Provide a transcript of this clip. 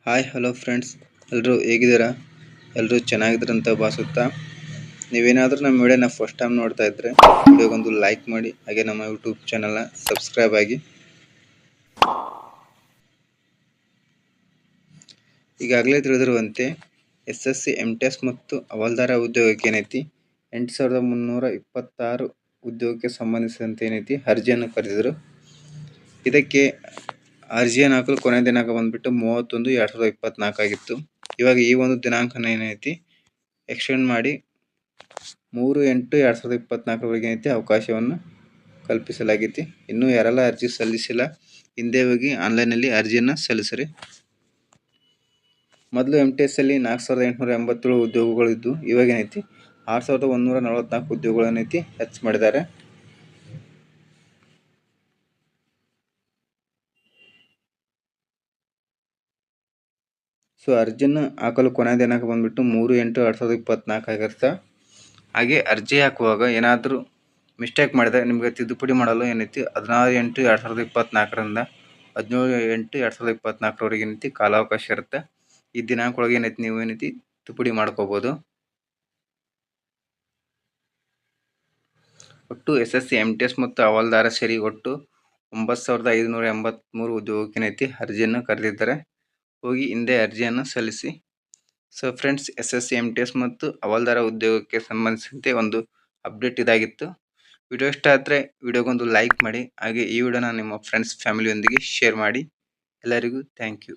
Hi hello friends, ಎಲ್ಲರೂ ಹೇಗಿದ್ದೀರಾ? ಎಲ್ಲರೂ ಚೆನ್ನಾಗಿದ್ದೀರ ಅಂತ ಭಾವಿಸುತ್ತಾ, ನೀವೇನಾದರೂ ನಮ್ಮ ವಿಡಿಯೋನ ಫಸ್ಟ್ ಟೈಮ್ ನೋಡ್ತಾ ಇದ್ದರೆ ವಿಡಿಯೋಗೊಂದು ಲೈಕ್ ಮಾಡಿ, ಹಾಗೆ ನಮ್ಮ ಯೂಟ್ಯೂಬ್ ಚಾನಲ್ನ ಸಬ್ಸ್ಕ್ರೈಬ್ ಆಗಿ. ಈಗಾಗಲೇ ತಿಳಿದಿರುವಂತೆ SSC MTS ಮತ್ತು ಹವಾಲ್ದಾರ ಉದ್ಯೋಗಕ್ಕೆ ಏನೈತಿ 8326 ಉದ್ಯೋಗಕ್ಕೆ ಸಂಬಂಧಿಸಿದಂತೆ ಏನೈತಿ ಅರ್ಜಿಯನ್ನು ಕರೆದಿದ್ರು. ಇದಕ್ಕೆ ಅರ್ಜಿಯನ್ನು ಹಾಕಲು ಕೊನೆ ದಿನಾಂಕ ಬಂದ್ಬಿಟ್ಟು 31/2024 ಆಗಿತ್ತು. ಇವಾಗ ಈ ಒಂದು ದಿನಾಂಕನ ಏನೈತಿ ಎಕ್ಸ್ಟೆಂಡ್ ಮಾಡಿ 3/8/2024 ಏನೈತಿ ಅವಕಾಶವನ್ನು ಕಲ್ಪಿಸಲಾಗೈತಿ. ಇನ್ನೂ ಯಾರೆಲ್ಲ ಅರ್ಜಿ ಸಲ್ಲಿಸಿಲ್ಲ, ಹಿಂದೆ ಹೋಗಿ ಆನ್ಲೈನಲ್ಲಿ ಅರ್ಜಿಯನ್ನು ಸಲ್ಲಿಸಿರಿ. ಮೊದಲು MTS ಅಲ್ಲಿ 4887 ಉದ್ಯೋಗಗಳಿದ್ದು, ಇವಾಗ ಏನೈತಿ 6144 ಉದ್ಯೋಗಗಳನ್ನೈತಿ ಹೆಚ್ಚು ಮಾಡಿದ್ದಾರೆ. ಸೊ ಅರ್ಜಿಯನ್ನು ಹಾಕಲು ಕೊನೆಯ ದಿನಾಂಕ ಬಂದ್ಬಿಟ್ಟು 3/8/2024 ಆಗಿರುತ್ತೆ. ಹಾಗೆ ಅರ್ಜಿ ಹಾಕುವಾಗ ಏನಾದರೂ ಮಿಸ್ಟೇಕ್ ಮಾಡಿದರೆ ನಿಮಗೆ ತಿದ್ದುಪಡಿ ಮಾಡಲು ಏನೈತಿ 16/8/2024ರಿಂದ 17/8/2024 ಏನೈತಿ ಕಾಲಾವಕಾಶ ಇರುತ್ತೆ. ಈ ದಿನಾಂಕ ಒಳಗೆ ಏನೈತಿ ನೀವು ಏನೈತಿ ತಿದ್ದುಪಡಿ ಮಾಡ್ಕೋಬೋದು. ಒಟ್ಟು SSC MTS ಮತ್ತು ಹವಾಲ್ದಾರ ಸೇರಿ ಒಟ್ಟು 9583 ಉದ್ಯೋಗಕ್ಕೆ ಏನೈತಿ ಅರ್ಜಿಯನ್ನು ಕರೆದಿದ್ದಾರೆ. ಹೋಗಿ ಹಿಂದೆ ಅರ್ಜಿಯನ್ನು ಸಲ್ಲಿಸಿ. ಸೊ ಫ್ರೆಂಡ್ಸ್, SSC MTS ಮತ್ತು ಹವಾಲ್ದಾರ ಉದ್ಯೋಗಕ್ಕೆ ಸಂಬಂಧಿಸಿದಂತೆ ಒಂದು ಅಪ್ಡೇಟ್ ಇದಾಗಿತ್ತು. ವಿಡಿಯೋ ಇಷ್ಟ ಆದರೆ ವಿಡಿಯೋಗೊಂದು ಲೈಕ್ ಮಾಡಿ, ಹಾಗೆ ಈ ವಿಡಿಯೋನ ನಿಮ್ಮ ಫ್ರೆಂಡ್ಸ್ ಫ್ಯಾಮಿಲಿಯೊಂದಿಗೆ ಶೇರ್ ಮಾಡಿ. ಎಲ್ಲರಿಗೂ ಥ್ಯಾಂಕ್ ಯು.